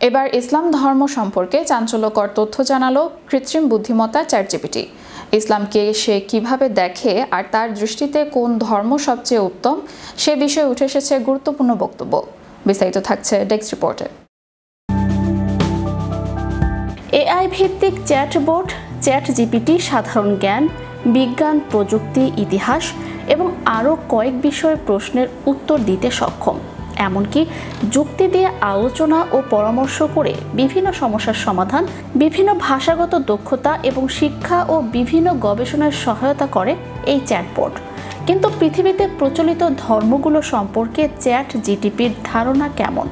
এবার ইসলাম ধর্ম সম্পর্কে চাঞ্চল্যকর তথ্য জানালো কৃত্রিম বুদ্ধিমত্তা চ্যাটজিপিটি। ইসলামকে সে কিভাবে দেখে আর তার দৃষ্টিতে কোন ধর্ম সবচেয়ে উত্তম সে বিষয়ে উঠে এসেছে গুরুত্বপূর্ণ বক্তব্য। বিস্তারিত থাকছে ডেস্ক রিপোর্টে। এআই ভিত্তিক চ্যাটবট চ্যাটজিপিটি সাধারণ জ্ঞান, বিজ্ঞান, প্রযুক্তি, ইতিহাস এবং আরও কয়েক বিষয়ের প্রশ্নের উত্তর দিতে সক্ষম। এমনকি যুক্তি দিয়ে আলোচনা ও পরামর্শ করে বিভিন্ন সমস্যার সমাধান, বিভিন্ন ভাষাগত দক্ষতা এবং শিক্ষা ও বিভিন্ন গবেষণার সহায়তা করে এই চ্যাটবট। কিন্তু পৃথিবীতে প্রচলিত ধর্মগুলো সম্পর্কে চ্যাটজিপিটির ধারণা কেমন?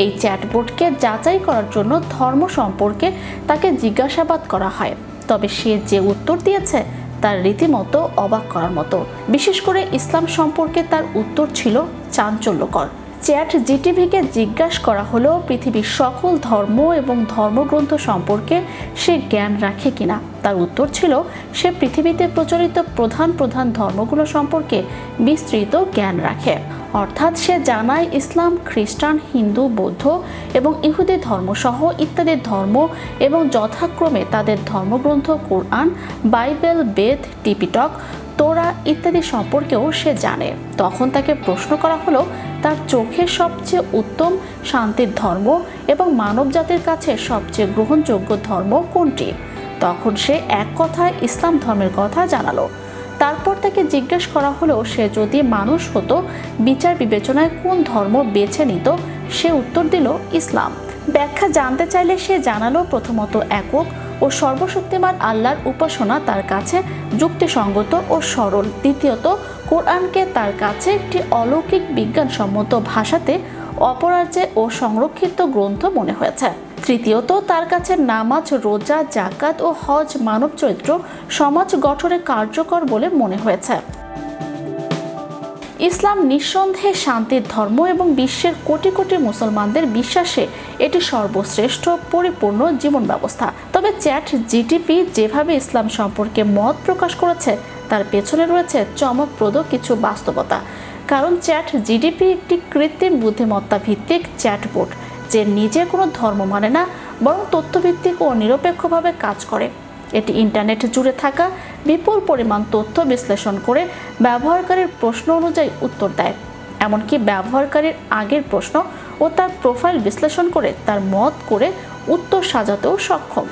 এই চ্যাটবটকে যাচাই করার জন্য ধর্ম সম্পর্কে তাকে জিজ্ঞাসাবাদ করা হয়, তবে সে যে উত্তর দিয়েছে তার রীতিমতো অবাক করার মতো। বিশেষ করে ইসলাম সম্পর্কে তার উত্তর ছিল চাঞ্চল্যকর। চ্যাটজিপিটিকে জিজ্ঞাসা করা হলো পৃথিবীর সকল ধর্ম এবং ধর্মগ্রন্থ সম্পর্কে সে জ্ঞান রাখে কিনা। তার উত্তর ছিল সে পৃথিবীতে প্রচলিত প্রধান প্রধান ধর্মগুলো সম্পর্কে বিস্তৃত জ্ঞান রাখে। অর্থাৎ সে জানায় ইসলাম, খ্রিস্টান, হিন্দু, বৌদ্ধ এবং ইহুদি ধর্মসহ ইত্যাদি ধর্ম এবং যথাক্রমে তাদের ধর্মগ্রন্থ কোরআন, বাইবেল, বেদ, টিপিটক, তোরা ইত্যাদি সম্পর্কেও সে জানে। তখন তাকে প্রশ্ন করা হলো তার চোখে সবচেয়ে উত্তম শান্তির ধর্ম এবং মানবজাতির কাছে সবচেয়ে গ্রহণযোগ্য ধর্ম কোনটি। তখন সে এক কথায় ইসলাম ধর্মের কথা জানালো। তারপর তাকে জিজ্ঞেস করা হলো সে যদি মানুষ হতো বিচার বিবেচনায় কোন ধর্ম বেছে নিত। সে উত্তর দিল ইসলাম। ব্যাখ্যা জানতে চাইলে সে জানালো প্রথমত একক ও সর্বশক্তিমান আল্লাহর উপাসনা তার কাছে যুক্তিসঙ্গত ও সরল। দ্বিতীয়ত কোরআনকে তার কাছে একটি অলৌকিক বিজ্ঞানসম্মত ভাষাতে অপরাজ্যে ও সংরক্ষিত গ্রন্থ মনে হয়েছে। তৃতীয়ত তার কাছে নামাজ, রোজা, জাকাত ও হজ মানব চরিত্র সমাজ গঠনে কার্যকর বলে মনে হয়েছে। ইসলাম নিঃসন্দেহে শান্তির ধর্ম এবং বিশ্বের কোটি কোটি মুসলমানদের বিশ্বাসে এটি সর্বশ্রেষ্ঠ পরিপূর্ণ জীবন ব্যবস্থা। তবে চ্যাটজিপিটি যেভাবে ইসলাম সম্পর্কে মত প্রকাশ করেছে তার পেছনে রয়েছে চমকপ্রদ কিছু বাস্তবতা। কারণ চ্যাটজিপিটি একটি কৃত্রিম বুদ্ধিমত্তা ভিত্তিক চ্যাটবট যে নিজে কোনো ধর্ম মানে না, বরং তথ্যভিত্তিক ও নিরপেক্ষভাবে কাজ করে। এটি ইন্টারনেট জুড়ে থাকা বিপুল পরিমাণ তথ্য বিশ্লেষণ করে ব্যবহারকারীর প্রশ্ন অনুযায়ী উত্তর দেয়। এমনকি ব্যবহারকারীর আগের প্রশ্ন ও তার প্রোফাইল বিশ্লেষণ করে তার মত করে উত্তর সাজাতেও সক্ষম।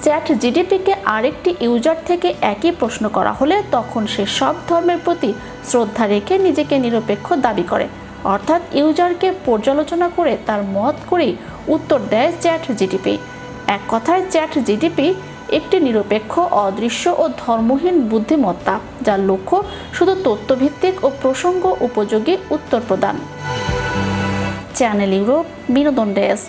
চ্যাটজিপিটিকে আরেকটি ইউজার থেকে একই প্রশ্ন করা হলে তখন সে সব ধর্মের প্রতি শ্রদ্ধা রেখে নিজেকে নিরপেক্ষ দাবি করে। অর্থাৎ ইউজারকে পর্যালোচনা করে তার মত করেই উত্তর দেয় চ্যাটজিপিটি। এক কথায় চ্যাটজিপিটি একটি নিরপেক্ষ, অদৃশ্য ও ধর্মহীন বুদ্ধিমত্তা যার লক্ষ্য শুধু তথ্যভিত্তিক ও প্রসঙ্গ উপযোগী উত্তর প্রদান। চ্যানেল ইউরোপ বিনোদন ডেস্ক।